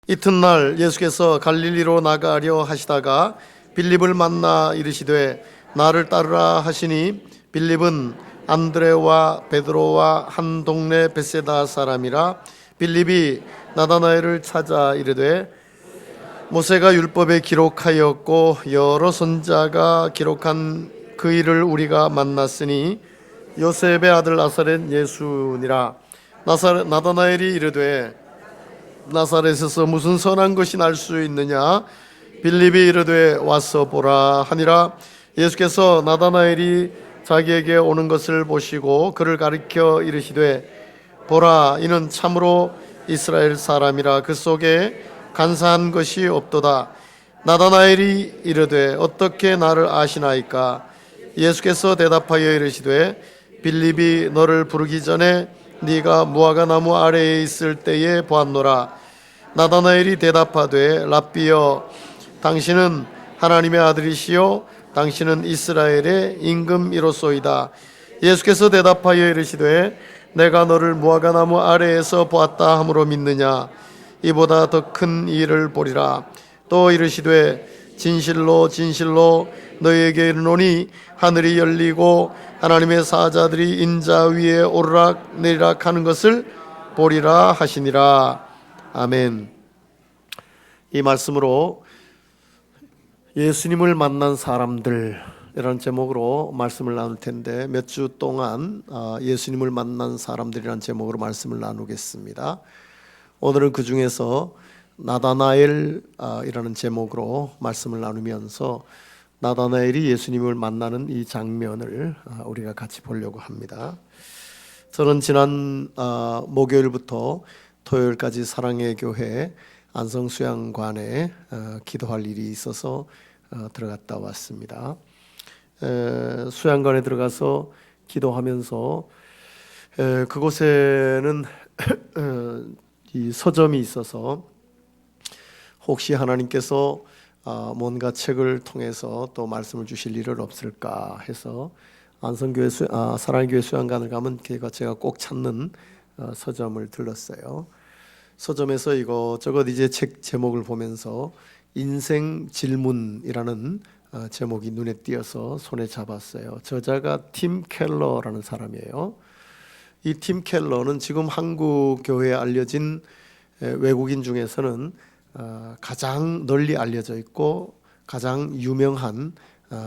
이튿날 예수께서 갈릴리로 나가려 하시다가 빌립을 만나 이르시되 나를 따르라 하시니 빌립은 안드레와 베드로와 한 동네 벳세다 사람이라. 빌립이 나다나엘을 찾아 이르되 모세가 율법에 기록하였고 여러 선자가 기록한 그 일을 우리가 만났으니 요셉의 아들 나사렛 예수니라. 나다나엘이 이르되 나사렛에서 무슨 선한 것이 날 수 있느냐? 빌립이 이르되 와서 보라 하니라. 예수께서 나다나엘이 자기에게 오는 것을 보시고 그를 가리켜 이르시되 보라, 이는 참으로 이스라엘 사람이라. 그 속에 간사한 것이 없도다. 나다나엘이 이르되 어떻게 나를 아시나이까? 예수께서 대답하여 이르시되 빌립이 너를 부르기 전에 네가 무화과 나무 아래에 있을 때에 보았노라. 나다나엘이 대답하되 랍비여, 당신은 하나님의 아들이시요 당신은 이스라엘의 임금이로소이다. 예수께서 대답하여 이르시되 내가 너를 무화과 나무 아래에서 보았다 함으로 믿느냐? 이보다 더 큰 일을 보리라. 또 이르시되 진실로 진실로 너희에게 이르노니 하늘이 열리고 하나님의 사자들이 인자 위에 오르락 내리락 하는 것을 보리라 하시니라. 아멘. 이 말씀으로 예수님을 만난 사람들이라는 제목으로 말씀을 나눌 텐데, 몇 주 동안 예수님을 만난 사람들이라는 제목으로 말씀을 나누겠습니다. 오늘은 그 중에서 나다나엘이라는 제목으로 말씀을 나누면서 나다나엘이 예수님을 만나는 이 장면을 우리가 같이 보려고 합니다. 저는 지난 목요일부터 토요일까지 사랑의 교회 안성수양관에 기도할 일이 있어서 들어갔다 왔습니다. 수양관에 들어가서 기도하면서 그곳에는 이 서점이 있어서 혹시 하나님께서 뭔가 책을 통해서 또 말씀을 주실 일은 없을까 해서 안성교회 사랑교회 수양관을 가면 제가 꼭 찾는 서점을 들렀어요. 서점에서 이것저것 이제 책 제목을 보면서 인생 질문이라는 제목이 눈에 띄어서 손에 잡았어요. 저자가 팀 켈러라는 사람이에요. 이 팀 켈러는 지금 한국 교회에 알려진 외국인 중에서는 가장 널리 알려져 있고 가장 유명한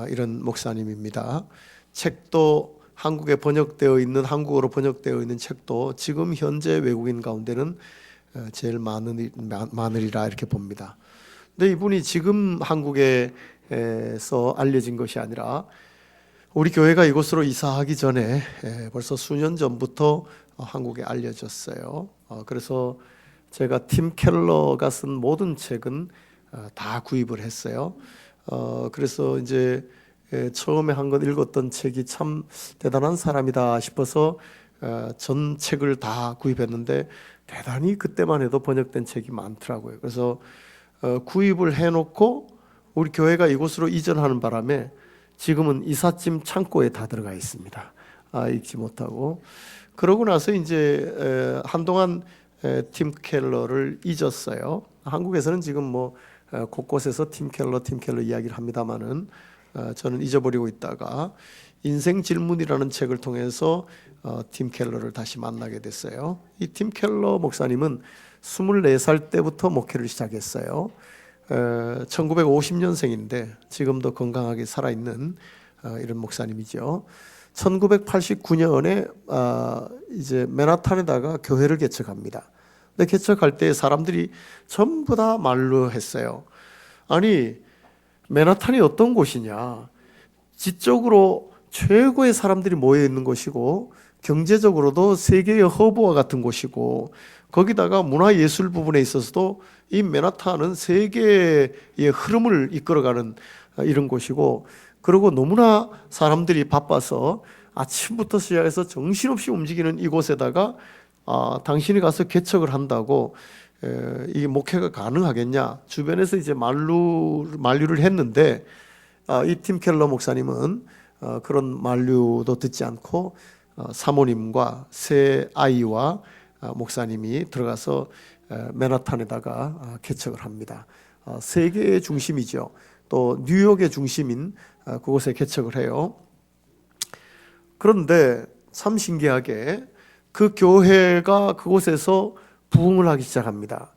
이런 목사님입니다. 책도 한국에 번역되어 있는, 한국어로 번역되어 있는 책도 지금 현재 외국인 가운데는 제일 많으리라 이렇게 봅니다. 근데 이분이 지금 한국에서 알려진 것이 아니라 우리 교회가 이곳으로 이사하기 전에 벌써 수년 전부터 한국에 알려졌어요. 그래서 제가 팀 켈러가 쓴 모든 책은 다 구입을 했어요. 그래서 이제 처음에 한 권 읽었던 책이 참 대단한 사람이다 싶어서 전 책을 다 구입했는데 대단히 그때만 해도 번역된 책이 많더라고요. 그래서 구입을 해놓고 우리 교회가 이곳으로 이전하는 바람에 지금은 이삿짐 창고에 다 들어가 있습니다. 읽지 못하고. 그러고 나서 이제 한동안 팀 켈러를 잊었어요. 한국에서는 지금 뭐 곳곳에서 팀 켈러 이야기를 합니다만은 저는 잊어버리고 있다가 인생 질문이라는 책을 통해서 팀 켈러를 다시 만나게 됐어요. 이 팀 켈러 목사님은 24살 때부터 목회를 시작했어요. 1950년생인데 지금도 건강하게 살아있는 이런 목사님이죠. 1989년에 이제 맨하탄에다가 교회를 개척합니다. 근데 개척할 때 사람들이 전부 다 말로 했어요. 아니, 맨하탄이 어떤 곳이냐? 지적으로 최고의 사람들이 모여 있는 곳이고 경제적으로도 세계의 허브와 같은 곳이고 거기다가 문화예술 부분에 있어서도 이 맨하탄은 세계의 흐름을 이끌어가는 이런 곳이고, 그리고 너무나 사람들이 바빠서 아침부터 시작해서 정신없이 움직이는 이곳에다가 당신이 가서 개척을 한다고 이게 목회가 가능하겠냐? 주변에서 이제 만류를 했는데 이 팀 켈러 목사님은 그런 만류도 듣지 않고 사모님과 세 아이와 목사님이 들어가서 맨하탄에다가 개척을 합니다. 세계의 중심이죠. 또 뉴욕의 중심인 그곳에 개척을 해요. 그런데 참 신기하게 그 교회가 그곳에서 부흥을 하기 시작합니다.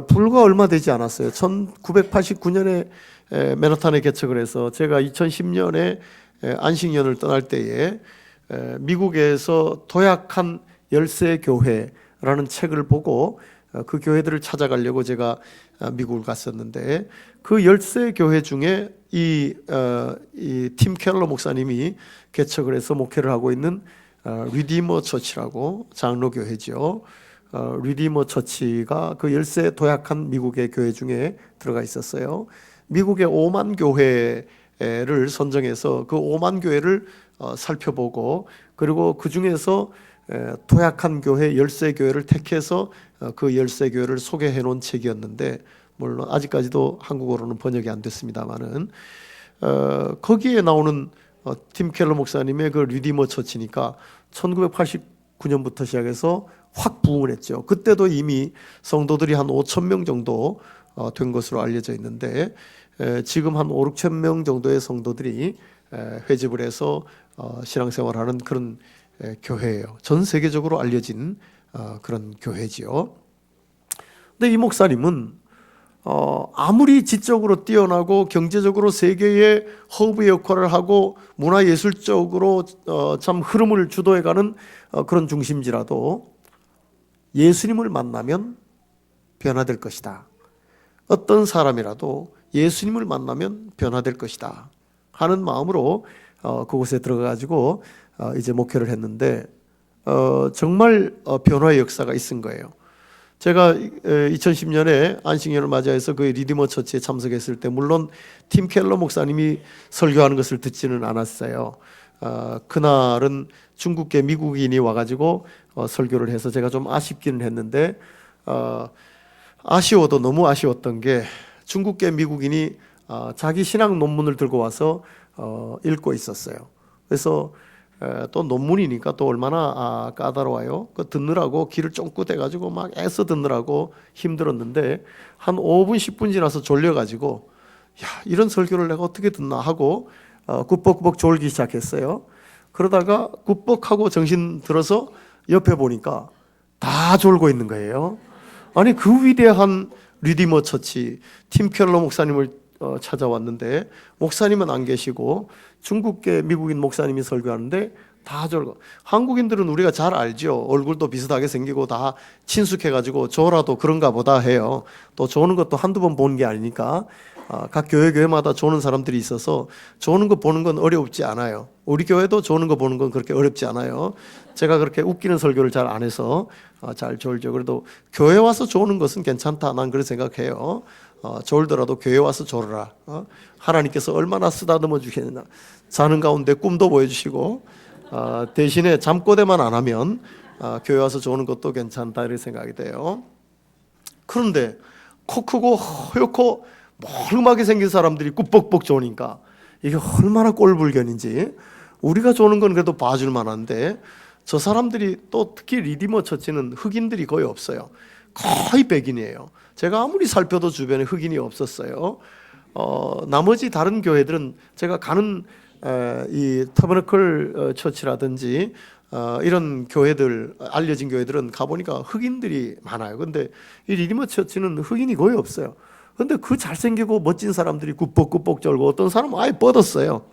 불과 얼마 되지 않았어요. 1989년에 맨하탄에 개척을 해서 제가 2010년에 안식년을 떠날 때에 미국에서 도약한 열세 교회라는 책을 보고 그 교회들을 찾아가려고 제가 미국을 갔었는데, 그 열세 교회 중에 이 팀 켈러 목사님이 개척을 해서 목회를 하고 있는 리디머 처치라고 장로교회죠. 리디머 처치가 그 열세 도약한 미국의 교회 중에 들어가 있었어요. 미국의 5만 교회를 선정해서 그 5만 교회를 살펴보고, 그리고 그 중에서 도약한 교회 열세 교회를 택해서 그 열세 교회를 소개해 놓은 책이었는데, 물론 아직까지도 한국어로는 번역이 안 됐습니다만은 거기에 나오는 팀 켈러 목사님의 그 리디머 처치니까 1989년부터 시작해서 확 부흥을 했죠. 그때도 이미 성도들이 한 5천 명 정도 된 것으로 알려져 있는데, 지금 한 5, 6천 명 정도의 성도들이 회집을 해서 신앙생활하는 그런 교회예요. 전 세계적으로 알려진 그런 교회지요. 근데 이 목사님은 아무리 지적으로 뛰어나고 경제적으로 세계의 허브의 역할을 하고 문화예술적으로 참 흐름을 주도해가는 그런 중심지라도 예수님을 만나면 변화될 것이다. 어떤 사람이라도 예수님을 만나면 변화될 것이다 하는 마음으로 그곳에 들어가가지고 이제 목회를 했는데, 정말 변화의 역사가 있은 거예요. 제가 2010년에 안식년을 맞이해서 그 리디머 처치에 참석했을 때 물론 팀 켈러 목사님이 설교하는 것을 듣지는 않았어요. 그날은 중국계 미국인이 와가지고 설교를 해서 제가 좀 아쉽기는 했는데, 아쉬워도 너무 아쉬웠던 게 중국계 미국인이 자기 신학 논문을 들고 와서 읽고 있었어요. 그래서 또 논문이니까 또 얼마나 까다로워요. 그 듣느라고 귀를 쫑긋 해가지고 막 애써 듣느라고 힘들었는데, 한 5분 10분 지나서 졸려가지고 야, 이런 설교를 내가 어떻게 듣나 하고 꾸벅꾸벅 졸기 시작했어요. 그러다가 꾸벅하고 정신 들어서 옆에 보니까 다 졸고 있는 거예요. 아니, 그 위대한 리디머 처치 팀 켈러 목사님을 찾아왔는데 목사님은 안 계시고 중국계 미국인 목사님이 설교하는데 다 졸고, 한국인들은 우리가 잘 알죠. 얼굴도 비슷하게 생기고 다 친숙해가지고 저라도 그런가 보다 해요. 또 조는 것도 한두 번 본 게 아니니까 각 교회마다 조는 사람들이 있어서 조는 거 보는 건 어렵지 않아요. 우리 교회도 조는 거 보는 건 그렇게 어렵지 않아요. 제가 그렇게 웃기는 설교를 잘 안 해서 잘 졸죠. 그래도 교회 와서 조는 것은 괜찮다, 난 그렇게 생각해요. 졸더라도 교회 와서 졸어라. 하나님께서 얼마나 쓰다듬어 주겠느냐. 자는 가운데 꿈도 보여주시고 대신에 잠꼬대만 안 하면 교회 와서 조는 것도 괜찮다, 이렇게 생각이 돼요. 그런데 코 크고 허옇고 멀음하게 생긴 사람들이 꾸벅뻑 조니까 이게 얼마나 꼴불견인지. 우리가 조는 건 그래도 봐줄 만한데 저 사람들이, 또 특히 리디머 처치는 흑인들이 거의 없어요. 거의 백인이에요. 제가 아무리 살펴도 주변에 흑인이 없었어요. 나머지 다른 교회들은 제가 가는 이 터버너클 처치라든지 이런 교회들, 알려진 교회들은 가보니까 흑인들이 많아요. 근데 이 리디머 처치는 흑인이 거의 없어요. 근데 그 잘생기고 멋진 사람들이 꾸벅꾸벅 졸고 어떤 사람은 아예 뻗었어요.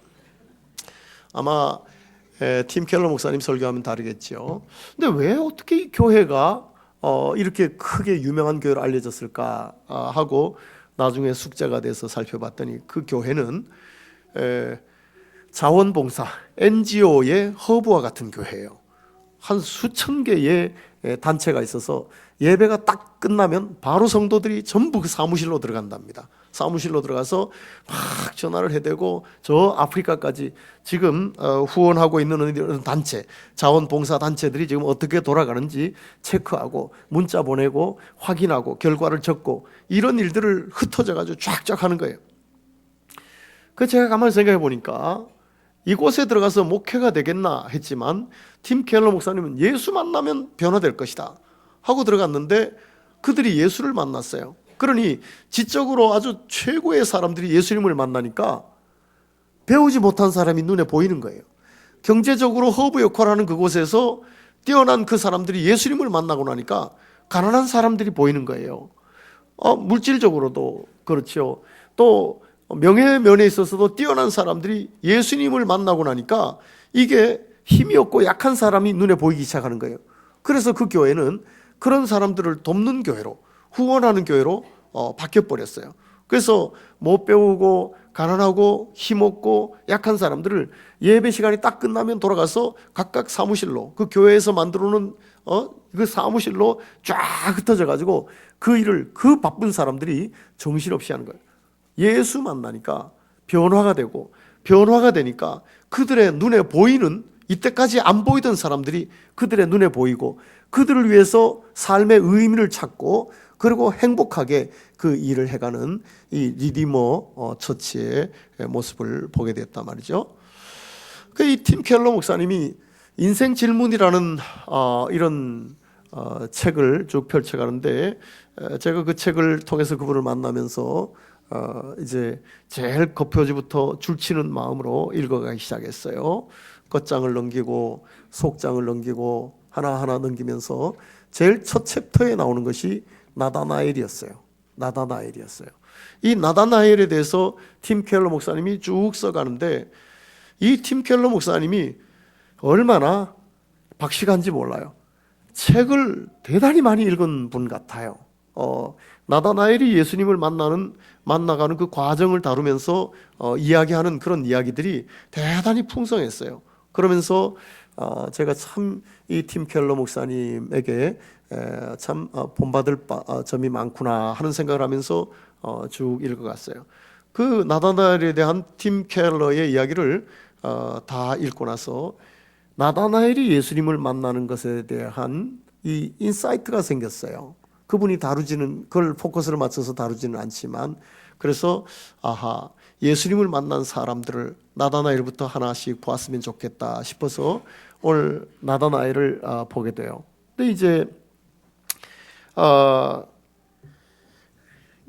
아마 팀 켈러 목사님 설교하면 다르겠죠. 근데 왜 어떻게 이 교회가 이렇게 크게 유명한 교회로 알려졌을까 하고 나중에 숙제가 돼서 살펴봤더니, 그 교회는 자원봉사 NGO의 허브와 같은 교회예요. 한 수천 개의 단체가 있어서 예배가 딱 끝나면 바로 성도들이 전부 그 사무실로 들어간답니다. 사무실로 들어가서 막 전화를 해대고 저 아프리카까지 지금 후원하고 있는 이런 단체, 자원봉사 단체들이 지금 어떻게 돌아가는지 체크하고 문자 보내고 확인하고 결과를 적고 이런 일들을 흩어져가지고 쫙쫙 하는 거예요. 그 제가 가만히 생각해 보니까 이곳에 들어가서 목회가 되겠나 했지만 팀 켈러 목사님은 예수 만나면 변화될 것이다 하고 들어갔는데 그들이 예수를 만났어요. 그러니 지적으로 아주 최고의 사람들이 예수님을 만나니까 배우지 못한 사람이 눈에 보이는 거예요. 경제적으로 허브 역할을 하는 그곳에서 뛰어난 그 사람들이 예수님을 만나고 나니까 가난한 사람들이 보이는 거예요. 물질적으로도 그렇죠. 또 명예 면에 있어서도 뛰어난 사람들이 예수님을 만나고 나니까 이게 힘이 없고 약한 사람이 눈에 보이기 시작하는 거예요. 그래서 그 교회는 그런 사람들을 돕는 교회로, 후원하는 교회로 바뀌어버렸어요. 그래서 못 배우고 가난하고 힘없고 약한 사람들을 예배 시간이 딱 끝나면 돌아가서 각각 사무실로, 그 교회에서 만들어 놓은 그 사무실로 쫙 흩어져 가지고 그 일을, 그 바쁜 사람들이 정신없이 하는 거예요. 예수 만나니까 변화가 되고, 변화가 되니까 그들의 눈에 보이는, 이때까지 안 보이던 사람들이 그들의 눈에 보이고, 그들을 위해서 삶의 의미를 찾고, 그리고 행복하게 그 일을 해가는 이 리디머 처치의 모습을 보게 됐단 말이죠. 이 팀 켈러 목사님이 인생 질문이라는 이런 책을 쭉 펼쳐가는데, 제가 그 책을 통해서 그분을 만나면서 이제 제일 겉표지부터 줄치는 마음으로 읽어가기 시작했어요. 겉장을 넘기고 속장을 넘기고 하나하나 넘기면서 제일 첫 챕터에 나오는 것이 나다나엘이었어요. 나다나엘이었어요. 이 나다나엘에 대해서 팀 켈러 목사님이 쭉 써가는데, 이 팀 켈러 목사님이 얼마나 박식한지 몰라요. 책을 대단히 많이 읽은 분 같아요. 나다나엘이 예수님을 만나가는 그 과정을 다루면서 이야기하는 그런 이야기들이 대단히 풍성했어요. 그러면서 제가 참 이 팀 켈러 목사님에게 참 본받을 점이 많구나 하는 생각을 하면서 쭉 읽어갔어요. 그 나다나엘에 대한 팀 켈러의 이야기를 다 읽고 나서 나다나엘이 예수님을 만나는 것에 대한 이 인사이트가 생겼어요. 그분이 다루지는, 그걸 포커스를 맞춰서 다루지는 않지만, 그래서 예수님을 만난 사람들을 나다나엘부터 하나씩 보았으면 좋겠다 싶어서 오늘 나다나엘을 보게 돼요. 근데 이제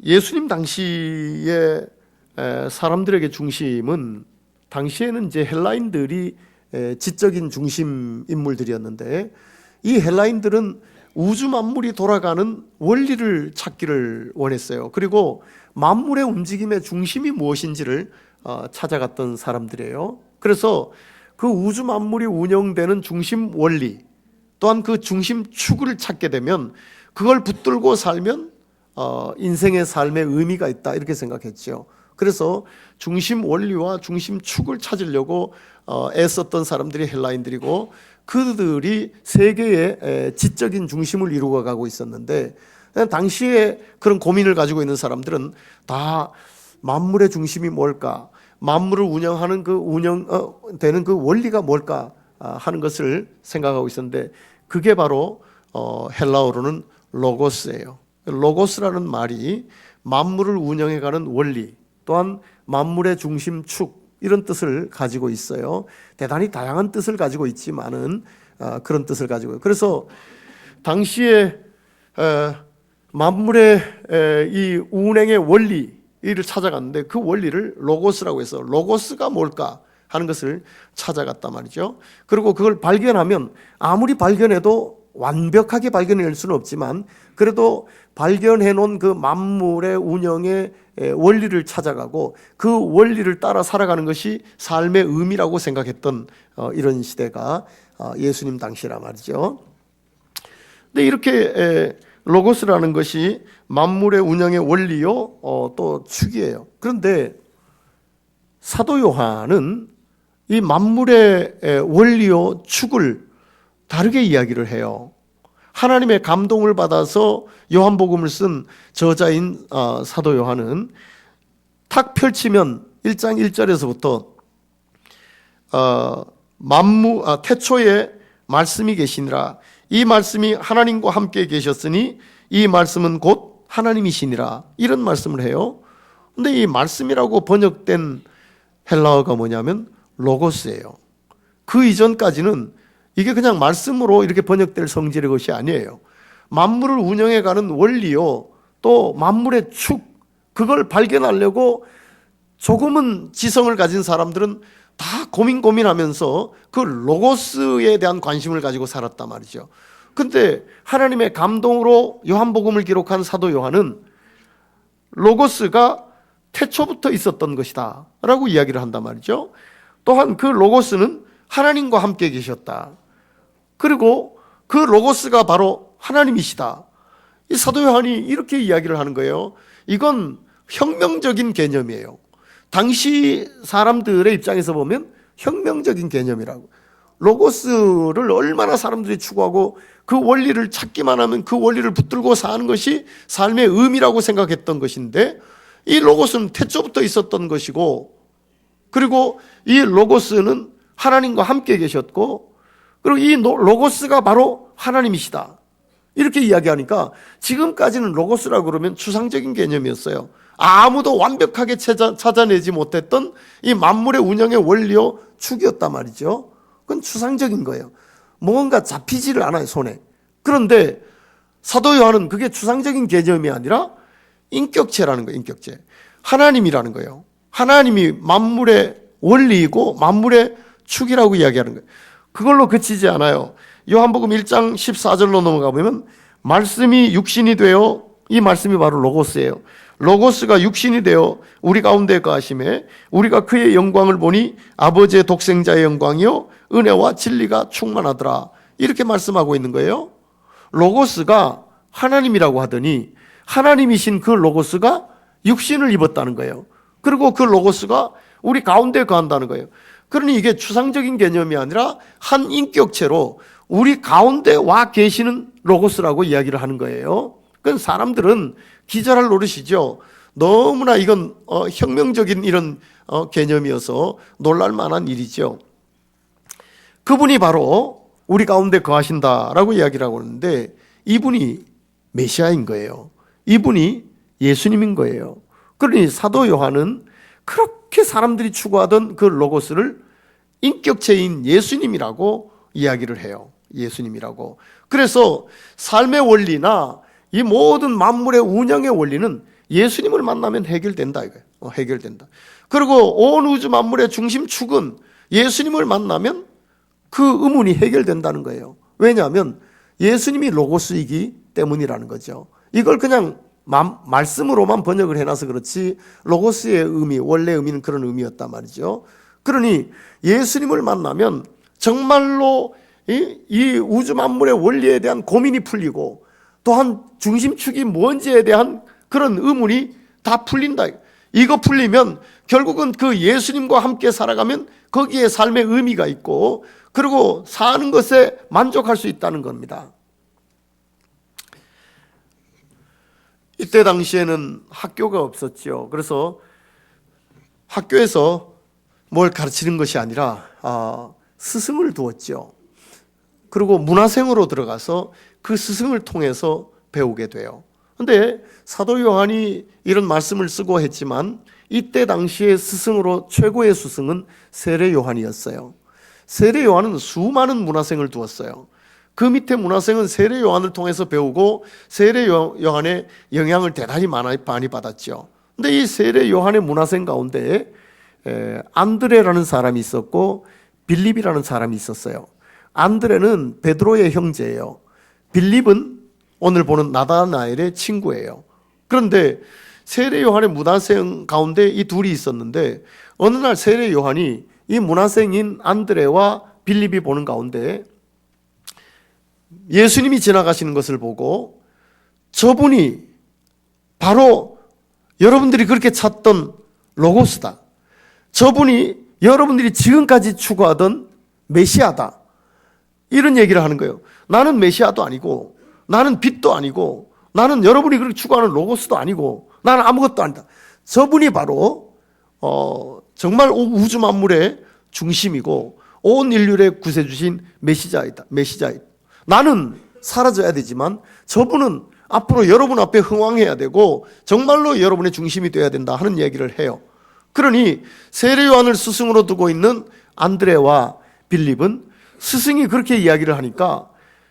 예수님 당시에 사람들에게 중심은, 당시에는 이제 헬라인들이 지적인 중심 인물들이었는데, 이 헬라인들은 우주 만물이 돌아가는 원리를 찾기를 원했어요. 그리고 만물의 움직임의 중심이 무엇인지를 찾아갔던 사람들이에요. 그래서 그 우주 만물이 운영되는 중심 원리, 또한 그 중심 축을 찾게 되면 그걸 붙들고 살면 인생의 삶에 의미가 있다, 이렇게 생각했죠. 그래서 중심 원리와 중심 축을 찾으려고 애썼던 사람들이 헬라인들이고, 그들이 세계의 지적인 중심을 이루어 가고 있었는데, 당시에 그런 고민을 가지고 있는 사람들은 다 만물의 중심이 뭘까, 만물을 운영하는 되는 그 원리가 뭘까 하는 것을 생각하고 있었는데, 그게 바로 헬라어로는 로고스예요. 로고스라는 말이 만물을 운영해가는 원리, 또한 만물의 중심축, 이런 뜻을 가지고 있어요. 대단히 다양한 뜻을 가지고 있지만은 그런 뜻을 가지고 있어요. 그래서 당시에 만물의 이 운행의 원리를 찾아갔는데, 그 원리를 로고스라고 해서 로고스가 뭘까 하는 것을 찾아갔단 말이죠. 그리고 그걸 발견하면, 아무리 발견해도 완벽하게 발견할 수는 없지만, 그래도 발견해 놓은 그 만물의 운영의 원리를 찾아가고 그 원리를 따라 살아가는 것이 삶의 의미라고 생각했던 이런 시대가 예수님 당시라 말이죠. 근데 이렇게 로고스라는 것이 만물의 운영의 원리요, 또 축이에요. 그런데 사도 요한은 이 만물의 원리요, 축을 다르게 이야기를 해요. 하나님의 감동을 받아서 요한복음을 쓴 저자인 사도 요한은 탁 펼치면 1장 1절에서부터 태초에 말씀이 계시니라, 이 말씀이 하나님과 함께 계셨으니 이 말씀은 곧 하나님이시니라, 이런 말씀을 해요. 근데 이 말씀이라고 번역된 헬라어가 뭐냐면 로고스예요. 그 이전까지는 이게 그냥 말씀으로 이렇게 번역될 성질의 것이 아니에요. 만물을 운영해가는 원리요, 또 만물의 축, 그걸 발견하려고 조금은 지성을 가진 사람들은 다 고민하면서 그 로고스에 대한 관심을 가지고 살았단 말이죠. 근데 하나님의 감동으로 요한복음을 기록한 사도 요한은 로고스가 태초부터 있었던 것이다 라고 이야기를 한단 말이죠. 또한 그 로고스는 하나님과 함께 계셨다. 그리고 그 로고스가 바로 하나님이시다. 이 사도 요한이 이렇게 이야기를 하는 거예요. 이건 혁명적인 개념이에요. 당시 사람들의 입장에서 보면 혁명적인 개념이라고. 로고스를 얼마나 사람들이 추구하고 그 원리를 찾기만 하면 그 원리를 붙들고 사는 것이 삶의 의미라고 생각했던 것인데, 이 로고스는 태초부터 있었던 것이고, 그리고 이 로고스는 하나님과 함께 계셨고, 그리고 이 로고스가 바로 하나님이시다. 이렇게 이야기하니까 지금까지는 로고스라고 그러면 추상적인 개념이었어요. 아무도 완벽하게 찾아내지 못했던 이 만물의 운영의 원리요 축이었단 말이죠. 그건 추상적인 거예요. 뭔가 잡히지를 않아요, 손에. 그런데 사도 요한은 그게 추상적인 개념이 아니라 인격체라는 거예요. 인격체. 하나님이라는 거예요. 하나님이 만물의 원리이고 만물의 축이라고 이야기하는 거예요. 그걸로 그치지 않아요. 요한복음 1장 14절로 넘어가 보면 말씀이 육신이 되어, 이 말씀이 바로 로고스예요. 로고스가 육신이 되어 우리 가운데 거하심에 우리가 그의 영광을 보니 아버지의 독생자의 영광이요 은혜와 진리가 충만하더라. 이렇게 말씀하고 있는 거예요. 로고스가 하나님이라고 하더니 하나님이신 그 로고스가 육신을 입었다는 거예요. 그리고 그 로고스가 우리 가운데 거한다는 거예요. 그러니 이게 추상적인 개념이 아니라 한 인격체로 우리 가운데 와 계시는 로고스라고 이야기를 하는 거예요. 그건 사람들은 기절할 노릇이죠. 너무나 이건 혁명적인 이런 개념이어서 놀랄 만한 일이죠. 그분이 바로 우리 가운데 거하신다라고 이야기를 하고 있는데, 이분이 메시아인 거예요. 이분이 예수님인 거예요. 그러니 사도 요한은 그렇게 사람들이 추구하던 그 로고스를 인격체인 예수님이라고 이야기를 해요. 예수님이라고. 그래서 삶의 원리나 이 모든 만물의 운영의 원리는 예수님을 만나면 해결된다 이거예요. 해결된다. 그리고 온 우주 만물의 중심축은 예수님을 만나면 그 의문이 해결된다는 거예요. 왜냐하면 예수님이 로고스이기 때문이라는 거죠. 이걸 그냥 말씀으로만 번역을 해놔서 그렇지 로고스의 의미, 원래 의미는 그런 의미였단 말이죠. 그러니 예수님을 만나면 정말로 이 우주 만물의 원리에 대한 고민이 풀리고, 또한 중심축이 뭔지에 대한 그런 의문이 다 풀린다. 이거 풀리면 결국은 그 예수님과 함께 살아가면 거기에 삶의 의미가 있고, 그리고 사는 것에 만족할 수 있다는 겁니다. 이때 당시에는 학교가 없었죠. 그래서 학교에서 뭘 가르치는 것이 아니라 스승을 두었죠. 그리고 문화생으로 들어가서 그 스승을 통해서 배우게 돼요. 그런데 사도 요한이 이런 말씀을 쓰고 했지만 이때 당시에 스승으로 최고의 스승은 세례 요한이었어요. 세례 요한은 수많은 문화생을 두었어요. 그 밑에 문화생은 세례 요한을 통해서 배우고 세례 요한의 영향을 대단히 많이 받았죠. 그런데 이 세례 요한의 문화생 가운데 안드레라는 사람이 있었고 빌립이라는 사람이 있었어요. 안드레는 베드로의 형제예요. 빌립은 오늘 보는 나다나엘의 친구예요. 그런데 세례 요한의 문화생 가운데 이 둘이 있었는데, 어느 날 세례 요한이 이 문화생인 안드레와 빌립이 보는 가운데 예수님이 지나가시는 것을 보고, 저분이 바로 여러분들이 그렇게 찾던 로고스다, 저분이 여러분들이 지금까지 추구하던 메시아다, 이런 얘기를 하는 거예요. 나는 메시아도 아니고, 나는 빛도 아니고, 나는 여러분이 그렇게 추구하는 로고스도 아니고, 나는 아무것도 아니다. 저분이 바로 정말 우주 만물의 중심이고 온 인류의 구세주신 메시자이다. 나는 사라져야 되지만 저분은 앞으로 여러분 앞에 흥왕해야 되고 정말로 여러분의 중심이 되어야 된다 하는 얘기를 해요. 그러니 세례 요한을 스승으로 두고 있는 안드레와 빌립은 스승이 그렇게 이야기를 하니까,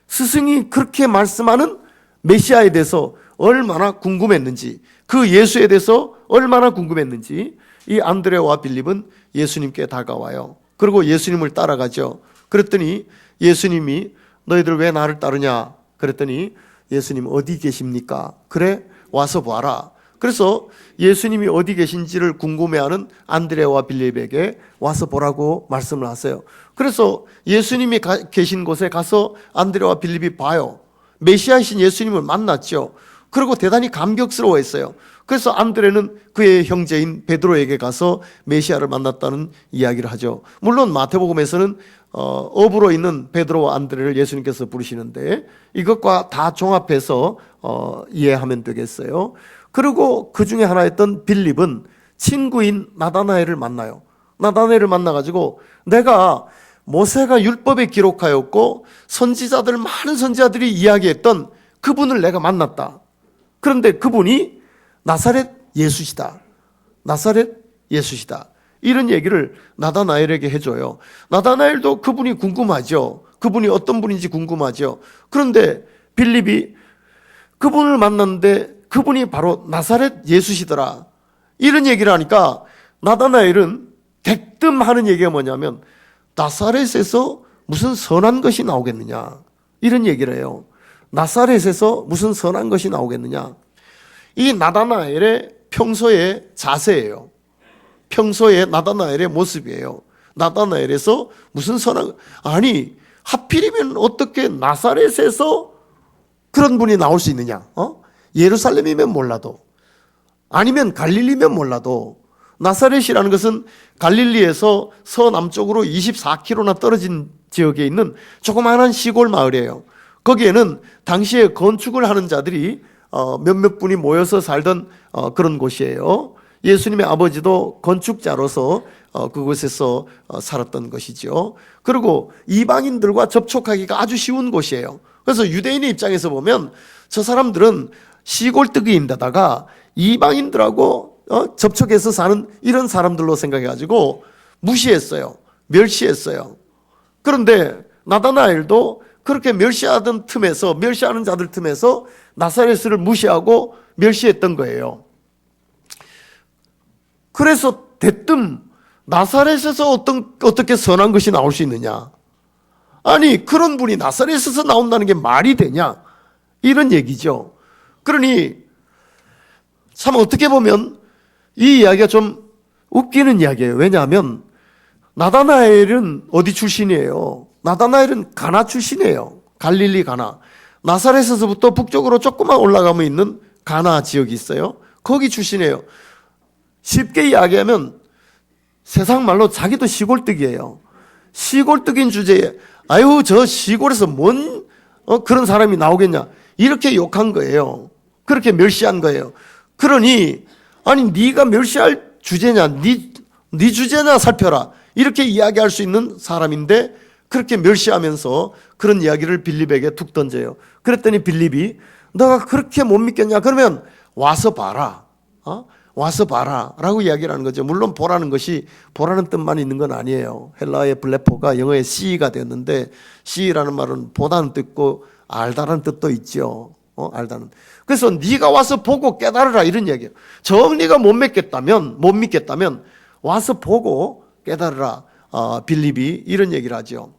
스승이 그렇게 말씀하는 메시아에 대해서 얼마나 궁금했는지, 그 예수에 대해서 얼마나 궁금했는지 이 안드레와 빌립은 예수님께 다가와요. 그리고 예수님을 따라가죠. 그랬더니 예수님이 너희들 왜 나를 따르냐? 그랬더니 예수님 어디 계십니까? 그래, 와서 봐라. 그래서 예수님이 어디 계신지를 궁금해하는 안드레와 빌립에게 와서 보라고 말씀을 하세요. 그래서 예수님이 계신 곳에 가서 안드레와 빌립이 봐요. 메시아이신 예수님을 만났죠. 그리고 대단히 감격스러워했어요. 그래서 안드레는 그의 형제인 베드로에게 가서 메시아를 만났다는 이야기를 하죠. 물론 마태복음에서는 어부로 있는 베드로와 안드레를 예수님께서 부르시는데 이것과 다 종합해서 이해하면 되겠어요. 그리고 그 중에 하나였던 빌립은 친구인 나다나엘을 만나요. 나다나엘을 만나가지고 내가 모세가 율법에 기록하였고 선지자들, 많은 선지자들이 이야기했던 그분을 내가 만났다. 그런데 그분이 나사렛 예수시다. 나사렛 예수시다. 이런 얘기를 나다나엘에게 해줘요. 나다나엘도 그분이 궁금하죠. 그분이 어떤 분인지 궁금하죠. 그런데 빌립이 그분을 만났는데 그분이 바로 나사렛 예수시더라. 이런 얘기를 하니까 나다나엘은 대뜸 하는 얘기가 뭐냐면 나사렛에서 무슨 선한 것이 나오겠느냐. 이런 얘기를 해요. 나사렛에서 무슨 선한 것이 나오겠느냐. 이 나다나엘의 평소의 자세예요. 평소의 나다나엘의 모습이에요. 나다나엘에서 무슨 선한, 아니 하필이면 어떻게 나사렛에서 그런 분이 나올 수 있느냐. 예루살렘이면 몰라도, 아니면 갈릴리면 몰라도, 나사렛이라는 것은 갈릴리에서 서남쪽으로 24km나 떨어진 지역에 있는 조그마한 시골 마을이에요. 거기에는 당시에 건축을 하는 자들이 몇몇 분이 모여서 살던 그런 곳이에요. 예수님의 아버지도 건축자로서 그곳에서 살았던 것이죠. 그리고 이방인들과 접촉하기가 아주 쉬운 곳이에요. 그래서 유대인의 입장에서 보면 저 사람들은 시골뜨기인데다가 이방인들하고 접촉해서 사는 이런 사람들로 생각해가지고 무시했어요. 멸시했어요. 그런데 나다나엘도 그렇게 멸시하는 자들 틈에서 나사렛을 무시하고 멸시했던 거예요. 그래서 대뜸 나사렛에서 어떻게 선한 것이 나올 수 있느냐. 아니 그런 분이 나사렛에서 나온다는 게 말이 되냐. 이런 얘기죠. 그러니 참 어떻게 보면 이 이야기가 좀 웃기는 이야기예요. 왜냐하면 나다나엘은 어디 출신이에요? 나다나엘은 가나 출신이에요. 갈릴리 가나. 나사렛에서부터 북쪽으로 조금만 올라가면 있는 가나 지역이 있어요. 거기 출신이에요. 쉽게 이야기하면 세상 말로 자기도 시골뜨기예요. 시골뜨기인 주제에 아유 저 시골에서 뭔 그런 사람이 나오겠냐. 이렇게 욕한 거예요. 그렇게 멸시한 거예요. 그러니 아니 네가 멸시할 주제냐, 네 주제나 살펴라. 이렇게 이야기할 수 있는 사람인데 그렇게 멸시하면서 그런 이야기를 빌립에게 툭 던져요. 그랬더니 빌립이 너가 그렇게 못 믿겠냐? 그러면 와서 봐라. 와서 봐라 라고 이야기를 하는 거죠. 물론 보라는 것이 보라는 뜻만 있는 건 아니에요. 헬라어의 블레포가 영어의 see가 되었는데 see라는 말은 보다는 뜻고 알다라는 뜻도 있죠. 알다는. 그래서 네가 와서 보고 깨달으라 이런 얘기예요. 정리가 못 믿겠다면 와서 보고 깨달으라. 빌립이 이런 얘기를 하죠.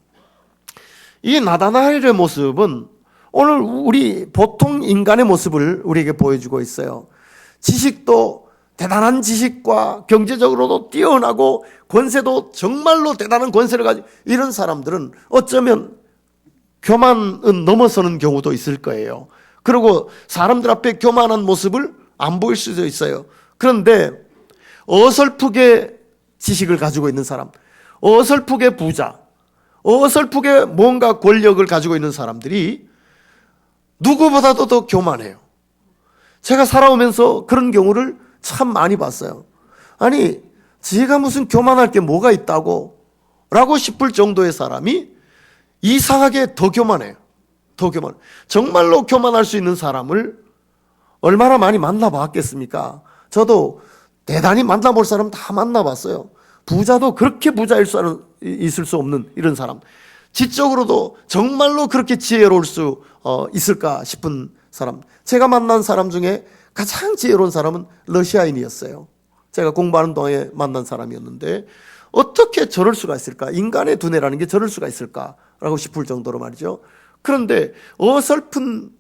이 나다나엘의 모습은 오늘 우리 보통 인간의 모습을 우리에게 보여주고 있어요. 지식도 대단한 지식과 경제적으로도 뛰어나고 권세도 정말로 대단한 권세를 가지고 이런 사람들은 어쩌면 교만은 넘어서는 경우도 있을 거예요. 그리고 사람들 앞에 교만한 모습을 안 보일 수도 있어요. 그런데 어설프게 지식을 가지고 있는 사람, 어설프게 부자, 어설프게 뭔가 권력을 가지고 있는 사람들이 누구보다도 더 교만해요. 제가 살아오면서 그런 경우를 참 많이 봤어요. 아니 지가 무슨 교만할 게 뭐가 있다고 라고 싶을 정도의 사람이 이상하게 더 교만해요. 더 교만. 정말로 교만할 수 있는 사람을 얼마나 많이 만나봤겠습니까? 저도 대단히 만나볼 사람 다 만나봤어요. 부자도 그렇게 부자일 수 있을 수 없는 이런 사람, 지적으로도 정말로 그렇게 지혜로울 수 있을까 싶은 사람. 제가 만난 사람 중에 가장 지혜로운 사람은 러시아인이었어요. 제가 공부하는 동안에 만난 사람이었는데 어떻게 저럴 수가 있을까? 인간의 두뇌라는 게 저럴 수가 있을까라고 싶을 정도로 말이죠. 그런데 어설픈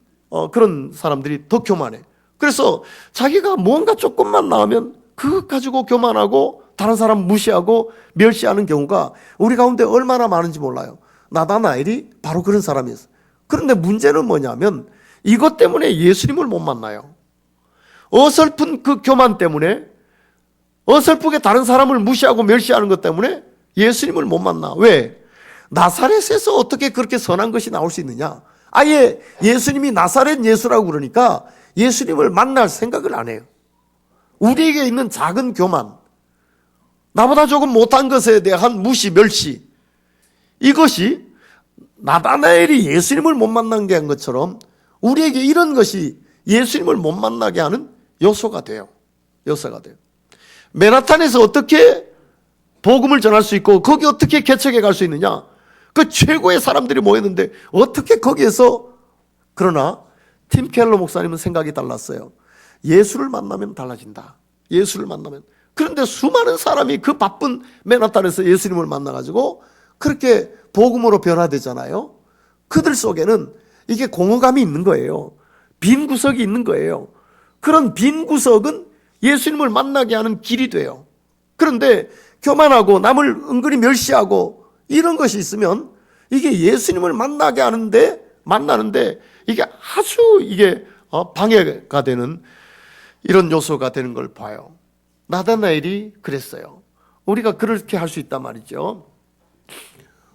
그런 사람들이 더 교만해. 그래서 자기가 뭔가 조금만 나오면 그것 가지고 교만하고 다른 사람 무시하고 멸시하는 경우가 우리 가운데 얼마나 많은지 몰라요. 나다나엘이 바로 그런 사람이었어요. 그런데 문제는 뭐냐면 이것 때문에 예수님을 못 만나요. 어설픈 그 교만 때문에, 어설프게 다른 사람을 무시하고 멸시하는 것 때문에 예수님을 못 만나. 왜? 나사렛에서 어떻게 그렇게 선한 것이 나올 수 있느냐? 아예 예수님이 나사렛 예수라고 그러니까 예수님을 만날 생각을 안 해요. 우리에게 있는 작은 교만, 나보다 조금 못한 것에 대한 무시, 멸시, 이것이 나다나엘이 예수님을 못 만나게 한 것처럼 우리에게 이런 것이 예수님을 못 만나게 하는 요소가 돼요. 요소가 돼요. 맨하탄에서 어떻게 복음을 전할 수 있고 거기 어떻게 개척해 갈 수 있느냐? 그 최고의 사람들이 모였는데 어떻게 거기에서, 그러나 팀 켈러 목사님은 생각이 달랐어요. 예수를 만나면 달라진다. 예수를 만나면. 그런데 수많은 사람이 그 바쁜 맨하탄에서 예수님을 만나가지고 그렇게 복음으로 변화되잖아요. 그들 속에는 이게 공허감이 있는 거예요. 빈 구석이 있는 거예요. 그런 빈 구석은 예수님을 만나게 하는 길이 돼요. 그런데 교만하고 남을 은근히 멸시하고 이런 것이 있으면 이게 예수님을 만나는데 이게 아주 방해가 되는 이런 요소가 되는 걸 봐요. 나다나엘이 그랬어요. 우리가 그렇게 할 수 있단 말이죠.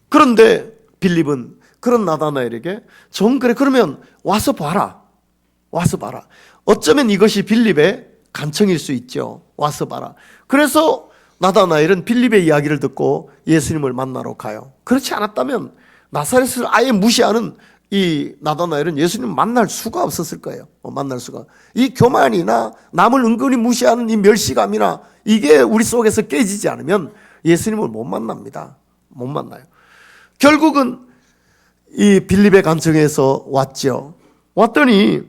그런데 빌립은 그런 나다나엘에게 정 그래, 그러면 와서 봐라. 와서 봐라. 어쩌면 이것이 빌립의 간청일 수 있죠. 와서 봐라. 그래서 나다나엘은 빌립의 이야기를 듣고 예수님을 만나러 가요. 그렇지 않았다면 나사렛을 아예 무시하는 이 나다나엘은 예수님을 만날 수가 없었을 거예요. 만날 수가. 이 교만이나 남을 은근히 무시하는 이 멸시감이나 이게 우리 속에서 깨지지 않으면 예수님을 못 만납니다. 못 만나요. 결국은 이 빌립의 간청에서 왔죠. 왔더니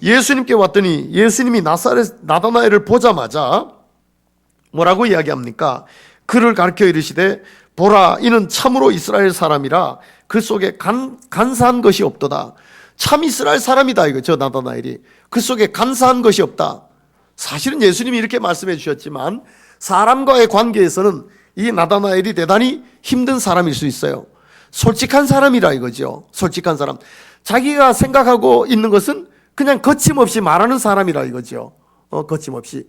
예수님께 왔더니 예수님이 나다나엘을 보자마자 뭐라고 이야기합니까? 그를 가르쳐 이르시되 보라, 이는 참으로 이스라엘 사람이라 그 속에 간사한 것이 없도다. 참 이스라엘 사람이다, 이거. 저 나다나엘이 그 속에 간사한 것이 없다. 사실은 예수님이 이렇게 말씀해 주셨지만 사람과의 관계에서는 이 나다나엘이 대단히 힘든 사람일 수 있어요. 솔직한 사람이라 이거죠. 솔직한 사람. 자기가 생각하고 있는 것은 그냥 거침없이 말하는 사람이라 이거죠. 거침없이,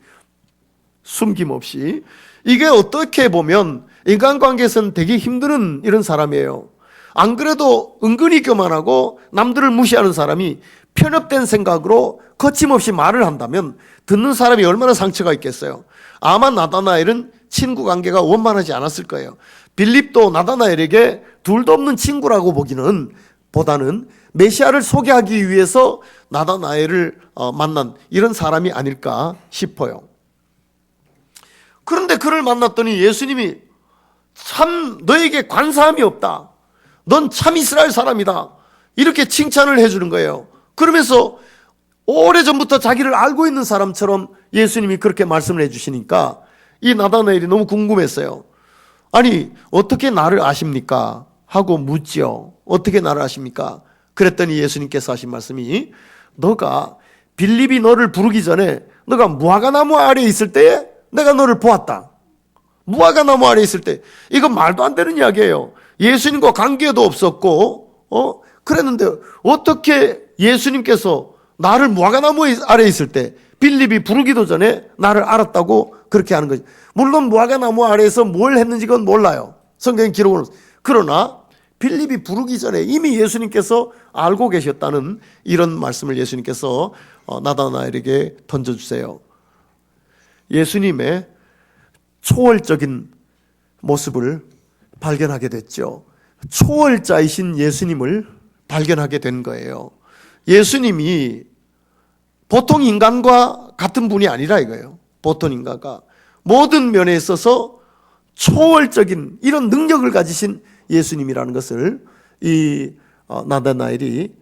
숨김없이. 이게 어떻게 보면 인간관계에서는 되게 힘든 이런 사람이에요. 안 그래도 은근히 교만하고 남들을 무시하는 사람이 편협된 생각으로 거침없이 말을 한다면 듣는 사람이 얼마나 상처가 있겠어요. 아마 나다나엘은 친구 관계가 원만하지 않았을 거예요. 빌립도 나다나엘에게 둘도 없는 친구라고 보다는 메시아를 소개하기 위해서 나다나엘을 만난 이런 사람이 아닐까 싶어요. 그런데 그를 만났더니 예수님이 참 너에게 관사함이 없다. 넌 참 이스라엘 사람이다. 이렇게 칭찬을 해주는 거예요. 그러면서 오래전부터 자기를 알고 있는 사람처럼 예수님이 그렇게 말씀을 해주시니까 이 나다나엘이 너무 궁금했어요. 아니, 어떻게 나를 아십니까? 하고 묻죠. 어떻게 나를 아십니까? 그랬더니 예수님께서 하신 말씀이 너가 빌립이 너를 부르기 전에 너가 무화과나무 아래에 있을 때에 내가 너를 보았다. 무화과나무 아래에 있을 때. 이건 말도 안 되는 이야기예요. 예수님과 관계도 없었고 그랬는데 어떻게 예수님께서 나를 무화과나무 아래에 있을 때 빌립이 부르기도 전에 나를 알았다고 그렇게 하는 거지. 물론 무화과나무 아래에서 뭘 했는지 그건 몰라요. 성경 기록은. 그러나 빌립이 부르기 전에 이미 예수님께서 알고 계셨다는 이런 말씀을 예수님께서 나다나엘에게 던져주세요. 예수님의 초월적인 모습을 발견하게 됐죠. 초월자이신 예수님을 발견하게 된 거예요. 예수님이 보통 인간과 같은 분이 아니라 이거예요. 보통 인간과 모든 면에 있어서 초월적인 이런 능력을 가지신 예수님이라는 것을 이 나다나엘이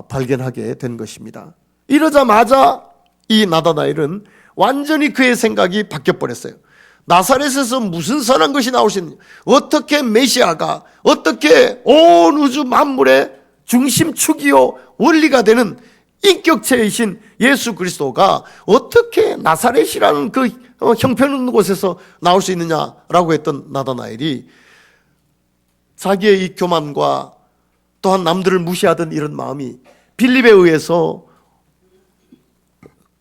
발견하게 된 것입니다. 이러자마자 이 나다나엘은 완전히 그의 생각이 바뀌어버렸어요. 나사렛에서 무슨 선한 것이 나올 수 있느냐, 어떻게 메시아가, 어떻게 온 우주 만물의 중심축이요 원리가 되는 인격체이신 예수 그리스도가 어떻게 나사렛이라는 그 형편없는 곳에서 나올 수 있느냐라고 했던 나다나엘이 자기의 이 교만과 또한 남들을 무시하던 이런 마음이 빌립에 의해서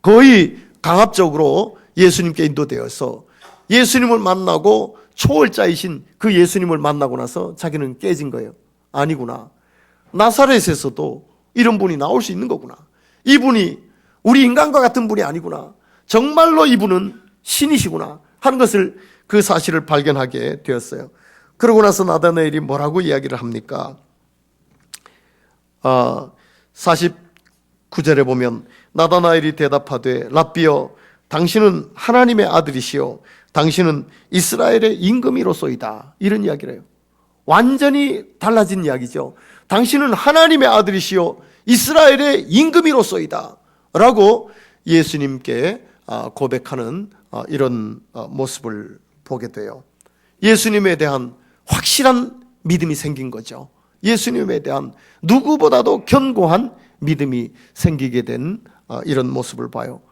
거의 강압적으로 예수님께 인도되어서 예수님을 만나고 초월자이신 그 예수님을 만나고 나서 자기는 깨진 거예요. 아니구나, 나사렛에서도 이런 분이 나올 수 있는 거구나, 이분이 우리 인간과 같은 분이 아니구나, 정말로 이분은 신이시구나 하는 것을, 그 사실을 발견하게 되었어요. 그러고 나서 나다나엘이 뭐라고 이야기를 합니까? 49절에 보면 나다나엘이 대답하되 랍비여, 당신은 하나님의 아들이시요 당신은 이스라엘의 임금이로소이다. 이런 이야기를 해요. 완전히 달라진 이야기죠. 당신은 하나님의 아들이시요 이스라엘의 임금이로소이다 라고 예수님께 고백하는 이런 모습을 보게 돼요. 예수님에 대한 확실한 믿음이 생긴 거죠. 예수님에 대한 누구보다도 견고한 믿음이 생기게 된 이런 모습을 봐요.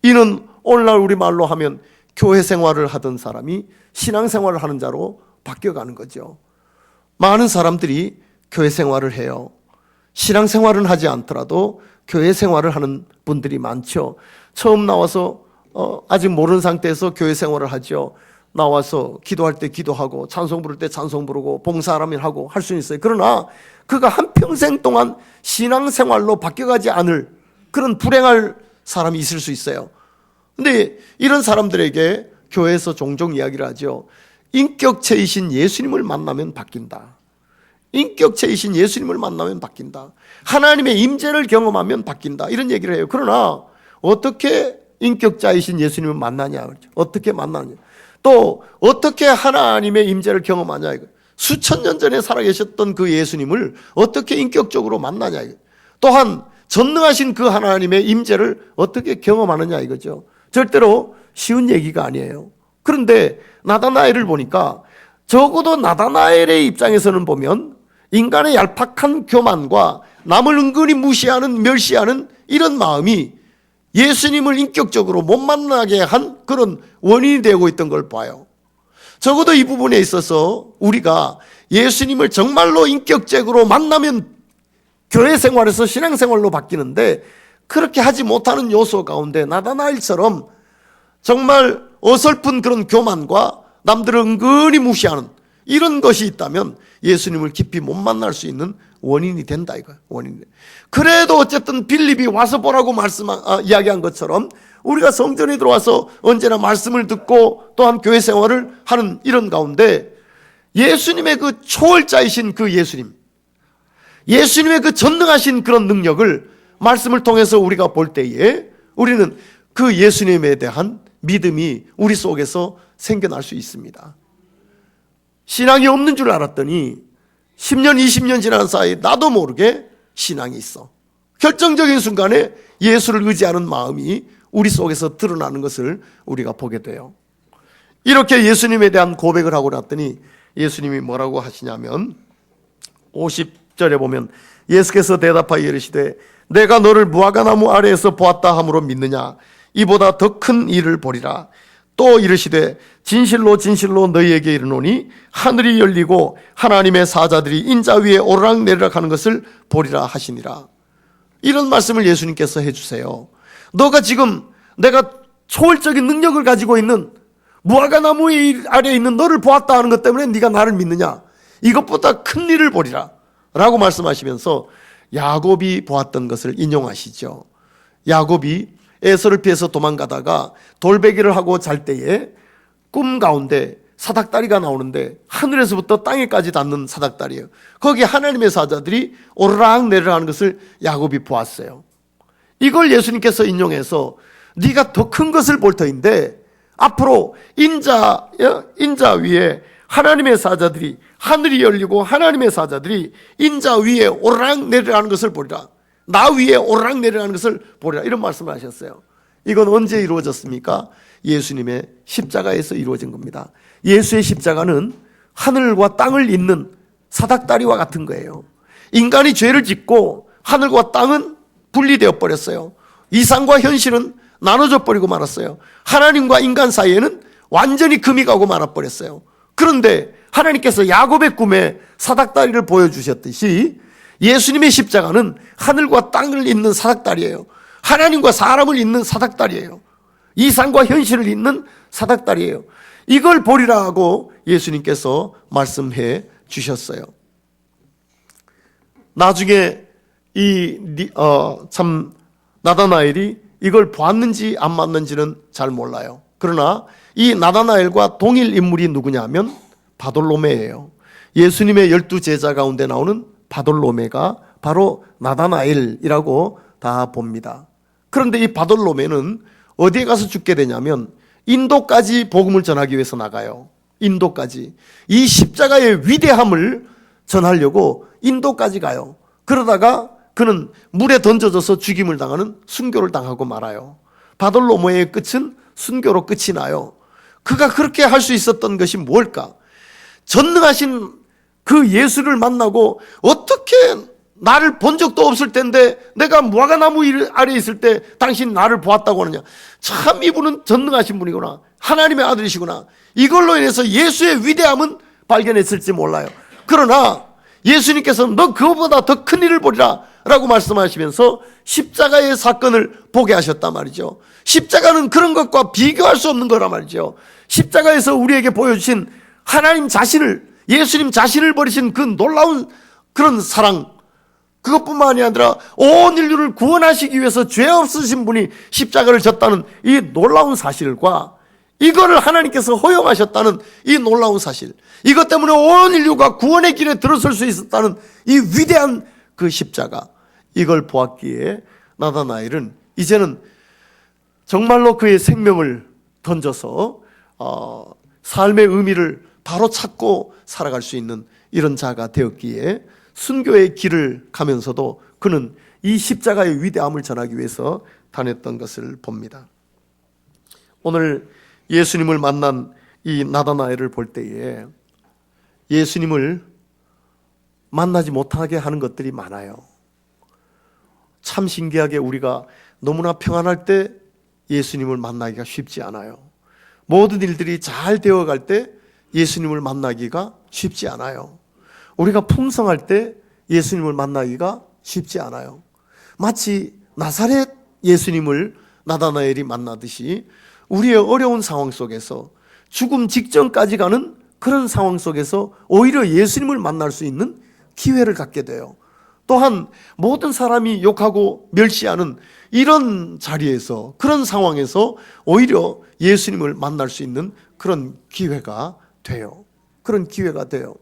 이는 오늘날 우리말로 하면 교회 생활을 하던 사람이 신앙 생활을 하는 자로 바뀌어가는 거죠. 많은 사람들이 교회 생활을 해요. 신앙 생활은 하지 않더라도 교회 생활을 하는 분들이 많죠. 처음 나와서 아직 모르는 상태에서 교회 생활을 하죠. 나와서 기도할 때 기도하고 찬송 부를 때 찬송 부르고 봉사하라면 하고 할 수는 있어요. 그러나 그가 한평생 동안 신앙생활로 바뀌어가지 않을 그런 불행할 사람이 있을 수 있어요. 근데 이런 사람들에게 교회에서 종종 이야기를 하죠. 인격체이신 예수님을 만나면 바뀐다. 인격체이신 예수님을 만나면 바뀐다. 하나님의 임재를 경험하면 바뀐다. 이런 얘기를 해요. 그러나 어떻게 인격자이신 예수님을 만나냐, 어떻게 만나냐, 또 어떻게 하나님의 임재를 경험하냐, 수천 년 전에 살아계셨던 그 예수님을 어떻게 인격적으로 만나냐, 또한 전능하신 그 하나님의 임재를 어떻게 경험하느냐, 이거죠. 절대로 쉬운 얘기가 아니에요. 그런데 나다나엘을 보니까 적어도 나다나엘의 입장에서는 보면 인간의 얄팍한 교만과 남을 은근히 무시하는, 멸시하는 이런 마음이 예수님을 인격적으로 못 만나게 한 그런 원인이 되고 있던 걸 봐요. 적어도 이 부분에 있어서 우리가 예수님을 정말로 인격적으로 만나면 교회 생활에서 신앙생활로 바뀌는데, 그렇게 하지 못하는 요소 가운데 나다나엘처럼 정말 어설픈 그런 교만과 남들을 은근히 무시하는 이런 것이 있다면 예수님을 깊이 못 만날 수 있는 원인이 된다, 이거예요. 원인이. 그래도 어쨌든 빌립이 와서 보라고 이야기한 것처럼 우리가 성전에 들어와서 언제나 말씀을 듣고 또한 교회 생활을 하는 이런 가운데 예수님의 그 초월자이신 그 예수님의 그 전능하신 그런 능력을 말씀을 통해서 우리가 볼 때에 우리는 그 예수님에 대한 믿음이 우리 속에서 생겨날 수 있습니다. 신앙이 없는 줄 알았더니 10년, 20년 지난 사이에 나도 모르게 신앙이 있어. 결정적인 순간에 예수를 의지하는 마음이 우리 속에서 드러나는 것을 우리가 보게 돼요. 이렇게 예수님에 대한 고백을 하고 났더니 예수님이 뭐라고 하시냐면 50절에 보면 예수께서 대답하여 이르시되 내가 너를 무화과나무 아래에서 보았다 함으로 믿느냐? 이보다 더 큰 일을 보리라. 또 이르시되 진실로 진실로 너희에게 이르노니 하늘이 열리고 하나님의 사자들이 인자 위에 오르락내리락 하는 것을 보리라 하시니라. 이런 말씀을 예수님께서 해주세요. 너가 지금 내가 초월적인 능력을 가지고 있는 무화과나무 아래에 있는 너를 보았다 하는 것 때문에 네가 나를 믿느냐? 이것보다 큰 일을 보리라 라고 말씀하시면서 야곱이 보았던 것을 인용하시죠. 야곱이 에서를 피해서 도망가다가 돌베개를 하고 잘 때에 꿈 가운데 사닥다리가 나오는데 하늘에서부터 땅에까지 닿는 사닥다리예요. 거기에 하나님의 사자들이 오르락 내리락 하는 것을 야곱이 보았어요. 이걸 예수님께서 인용해서 네가 더 큰 것을 볼 터인데 앞으로 인자 위에 하나님의 사자들이, 하늘이 열리고 하나님의 사자들이 인자 위에 오르락 내리락 하는 것을 보리라. 나 위에 오르락 내리라는 것을 보리라, 이런 말씀을 하셨어요. 이건 언제 이루어졌습니까? 예수님의 십자가에서 이루어진 겁니다. 예수의 십자가는 하늘과 땅을 잇는 사닥다리와 같은 거예요. 인간이 죄를 짓고 하늘과 땅은 분리되어 버렸어요. 이상과 현실은 나눠져 버리고 말았어요. 하나님과 인간 사이에는 완전히 금이 가고 말아버렸어요. 그런데 하나님께서 야곱의 꿈에 사닥다리를 보여주셨듯이 예수님의 십자가는 하늘과 땅을 잇는 사닥다리예요. 하나님과 사람을 잇는 사닥다리예요. 이상과 현실을 잇는 사닥다리예요. 이걸 보리라고 예수님께서 말씀해 주셨어요. 나중에 참 나다나엘이 이걸 보았는지 안 봤는지는 잘 몰라요. 그러나 이 나다나엘과 동일 인물이 누구냐면 바돌로메예요. 예수님의 12제자 가운데 나오는 바돌로메가 바로 나다나엘이라고 다 봅니다. 그런데 이 바돌로메는 어디에 가서 죽게 되냐면 인도까지 복음을 전하기 위해서 나가요. 인도까지. 이 십자가의 위대함을 전하려고 인도까지 가요. 그러다가 그는 물에 던져져서 죽임을 당하는 순교를 당하고 말아요. 바돌로메의 끝은 순교로 끝이 나요. 그가 그렇게 할 수 있었던 것이 뭘까? 전능하신 그 예수를 만나고 어떻게 나를 본 적도 없을 텐데 내가 무화과나무 아래에 있을 때 당신 나를 보았다고 하느냐. 참 이분은 전능하신 분이구나. 하나님의 아들이시구나. 이걸로 인해서 예수의 위대함은 발견했을지 몰라요. 그러나 예수님께서 너 그거보다 더 큰 일을 보리라 라고 말씀하시면서 십자가의 사건을 보게 하셨단 말이죠. 십자가는 그런 것과 비교할 수 없는 거란 말이죠. 십자가에서 우리에게 보여주신 하나님 자신을, 예수님 자신을 버리신 그 놀라운 그런 사랑, 그것뿐만이 아니라 온 인류를 구원하시기 위해서 죄 없으신 분이 십자가를 졌다는 이 놀라운 사실과 이거를 하나님께서 허용하셨다는 이 놀라운 사실, 이것 때문에 온 인류가 구원의 길에 들어설 수 있었다는 이 위대한 그 십자가, 이걸 보았기에 나다나엘은 이제는 정말로 그의 생명을 던져서 삶의 의미를 바로 찾고 살아갈 수 있는 이런 자가 되었기에 순교의 길을 가면서도 그는 이 십자가의 위대함을 전하기 위해서 다녔던 것을 봅니다. 오늘 예수님을 만난 이 나다나엘을 볼 때에 예수님을 만나지 못하게 하는 것들이 많아요. 참 신기하게 우리가 너무나 평안할 때 예수님을 만나기가 쉽지 않아요. 모든 일들이 잘 되어갈 때 예수님을 만나기가 쉽지 않아요. 우리가 풍성할 때 예수님을 만나기가 쉽지 않아요. 마치 나사렛 예수님을 나다나엘이 만나듯이 우리의 어려운 상황 속에서 죽음 직전까지 가는 그런 상황 속에서 오히려 예수님을 만날 수 있는 기회를 갖게 돼요. 또한 모든 사람이 욕하고 멸시하는 이런 자리에서, 그런 상황에서 오히려 예수님을 만날 수 있는 그런 기회가 돼요. 그런 기회가 돼요.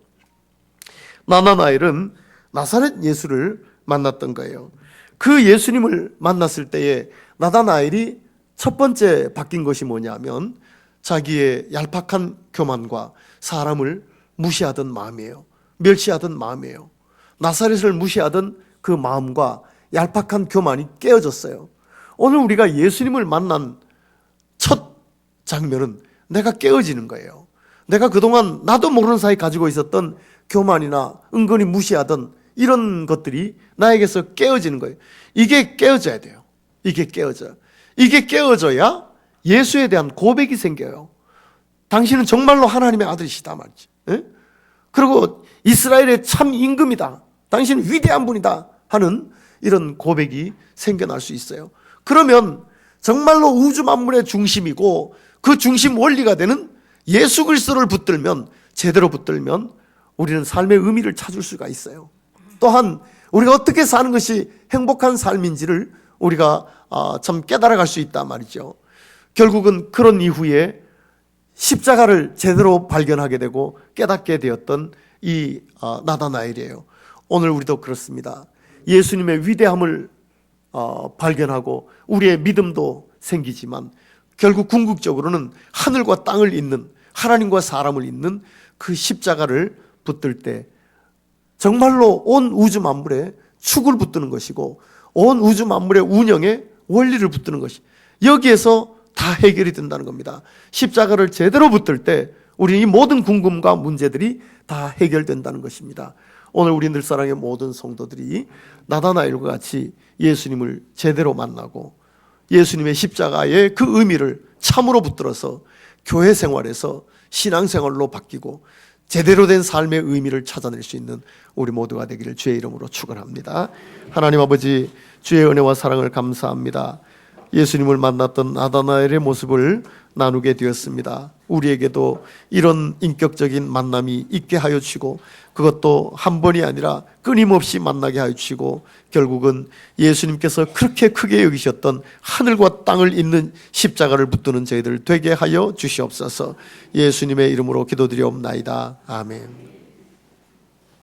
나다나엘은 나사렛 예수를 만났던 거예요. 그 예수님을 만났을 때에 나다나엘이 첫 번째 바뀐 것이 뭐냐면 자기의 얄팍한 교만과 사람을 무시하던 마음이에요. 멸시하던 마음이에요. 나사렛을 무시하던 그 마음과 얄팍한 교만이 깨어졌어요. 오늘 우리가 예수님을 만난 첫 장면은 내가 깨어지는 거예요. 내가 그동안 나도 모르는 사이 가지고 있었던 교만이나 은근히 무시하던 이런 것들이 나에게서 깨어지는 거예요. 이게 깨어져야 돼요. 이게 깨어져야 예수에 대한 고백이 생겨요. 당신은 정말로 하나님의 아들이시다 말이지. 그리고 이스라엘의 참 임금이다. 당신은 위대한 분이다 하는 이런 고백이 생겨날 수 있어요. 그러면 정말로 우주 만물의 중심이고 그 중심 원리가 되는 예수 그리스도를 붙들면, 제대로 붙들면 우리는 삶의 의미를 찾을 수가 있어요. 또한 우리가 어떻게 사는 것이 행복한 삶인지를 우리가 참 깨달아갈 수 있단 말이죠. 결국은 그런 이후에 십자가를 제대로 발견하게 되고 깨닫게 되었던 이 나다나엘이에요. 오늘 우리도 그렇습니다. 예수님의 위대함을 발견하고 우리의 믿음도 생기지만 결국 궁극적으로는 하늘과 땅을 잇는, 하나님과 사람을 잇는 그 십자가를 붙들 때 정말로 온 우주 만물에 축을 붙드는 것이고 온 우주 만물의 운영에 원리를 붙드는 것이, 여기에서 다 해결이 된다는 겁니다. 십자가를 제대로 붙들 때 우리 이 모든 궁금과 문제들이 다 해결된다는 것입니다. 오늘 우리 늘사랑의 모든 성도들이 나다나엘과 같이 예수님을 제대로 만나고 예수님의 십자가의 그 의미를 참으로 붙들어서 교회 생활에서 신앙생활로 바뀌고 제대로 된 삶의 의미를 찾아낼 수 있는 우리 모두가 되기를 주의 이름으로 축원합니다. 하나님 아버지, 주의 은혜와 사랑을 감사합니다. 예수님을 만났던 나다나엘의 모습을 나누게 되었습니다. 우리에게도 이런 인격적인 만남이 있게 하여 주시고, 그것도 한 번이 아니라 끊임없이 만나게 하여 주시고, 결국은 예수님께서 그렇게 크게 여기셨던 하늘과 땅을 잇는 십자가를 붙드는 저희들 되게 하여 주시옵소서. 예수님의 이름으로 기도드리옵나이다. 아멘.